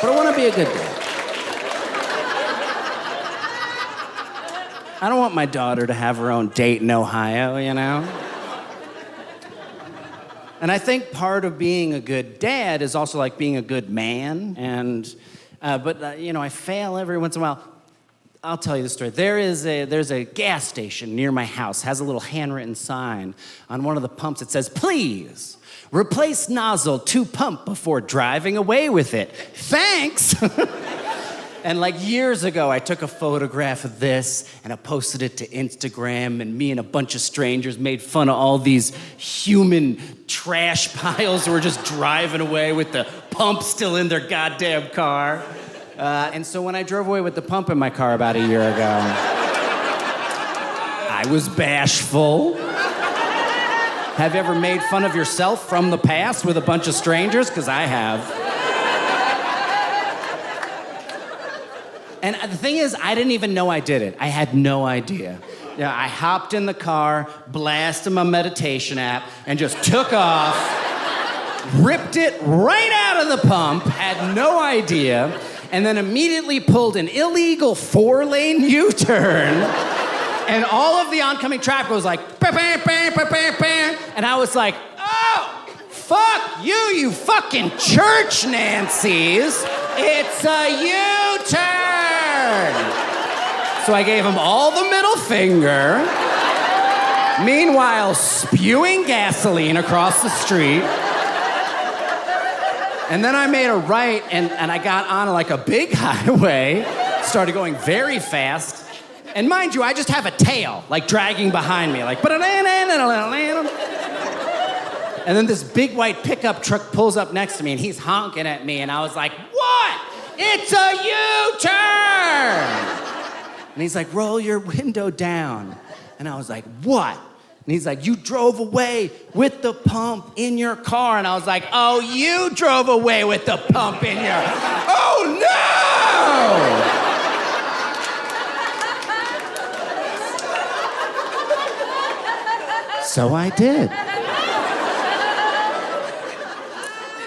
But I want to be a good dad. I don't want my daughter to have her own Dayton, Ohio, you know? And I think part of being a good dad is also like being a good man. But I fail every once in a while. I'll tell you the story. There's a gas station near my house, has a little handwritten sign on one of the pumps that says, "Please, replace nozzle to pump before driving away with it. Thanks." And like years ago, I took a photograph of this and I posted it to Instagram, and me and a bunch of strangers made fun of all these human trash piles who were just driving away with the pump still in their goddamn car. And so when I drove away with the pump in my car about a year ago, I was bashful. Have you ever made fun of yourself from the past with a bunch of strangers? Because I have. And the thing is, I didn't even know I did it. I had no idea. Yeah, I hopped in the car, blasted my meditation app, and just took off, ripped it right out of the pump, had no idea, and then immediately pulled an illegal 4-lane U-turn. And all of the oncoming traffic was like, bam, bam, bam, bam, bam, bam. And I was like, oh, fuck you fucking church Nancys. It's a U-turn. So I gave him all the middle finger, meanwhile spewing gasoline across the street. And then I made a right, and I got on like a big highway, started going very fast. And mind you, I just have a tail, like dragging behind me, like. And then this big white pickup truck pulls up next to me, and he's honking at me, and I was like, what? It's a U-turn! And he's like, roll your window down. And I was like, what? And he's like, you drove away with the pump in your car. And I was like, oh, you drove away with the pump in your... Oh, no! So I did.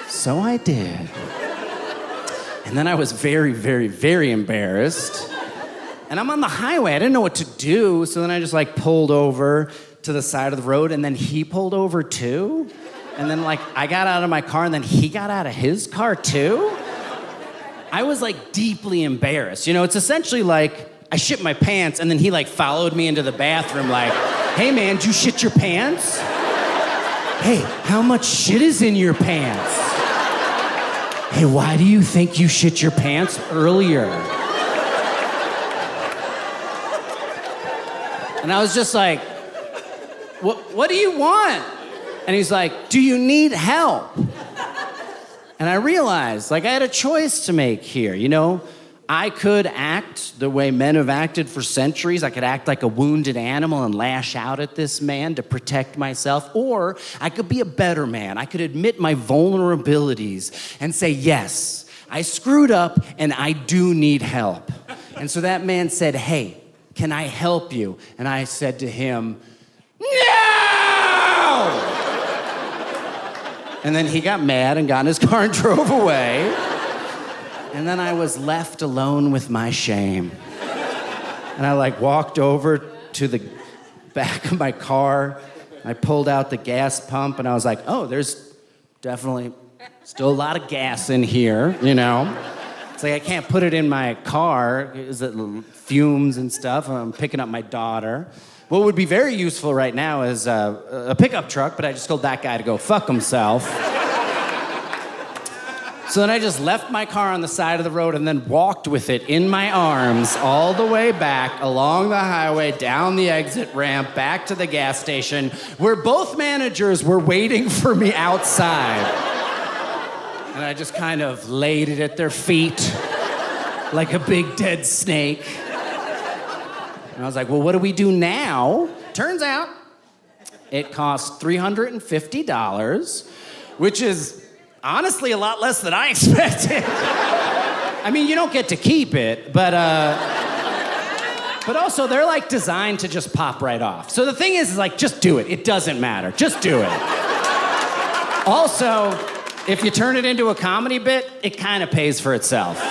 So I did. And then I was very, very, very embarrassed. And I'm on the highway. I didn't know what to do. So then I just like pulled over to the side of the road, and then he pulled over too. And then like I got out of my car, and then he got out of his car too. I was like deeply embarrassed. You know, it's essentially like I shit my pants, and then he like followed me into the bathroom like, hey man, did you shit your pants? Hey, how much shit is in your pants? Hey, why do you think you shit your pants earlier? And I was just like, what do you want? And he's like, do you need help? And I realized, like, I had a choice to make here, you know? I could act the way men have acted for centuries. I could act like a wounded animal and lash out at this man to protect myself. Or I could be a better man. I could admit my vulnerabilities and say, yes, I screwed up and I do need help. And so that man said, hey, can I help you? And I said to him, no! And then he got mad and got in his car and drove away. And then I was left alone with my shame. And I like walked over to the back of my car. I pulled out the gas pump and I was like, oh, there's definitely still a lot of gas in here, you know? It's like I can't put it in my car. Is it fumes and stuff? I'm picking up my daughter. What would be very useful right now is a pickup truck, but I just told that guy to go fuck himself. So then I just left my car on the side of the road and then walked with it in my arms all the way back along the highway, down the exit ramp, back to the gas station, where both managers were waiting for me outside. And I just kind of laid it at their feet like a big dead snake. And I was like, well, what do we do now? Turns out it costs $350, which is honestly a lot less than I expected. I mean, you don't get to keep it, but also they're like designed to just pop right off. So the thing is like, just do it. It doesn't matter. Just do it. Also, if you turn it into a comedy bit, it kind of pays for itself.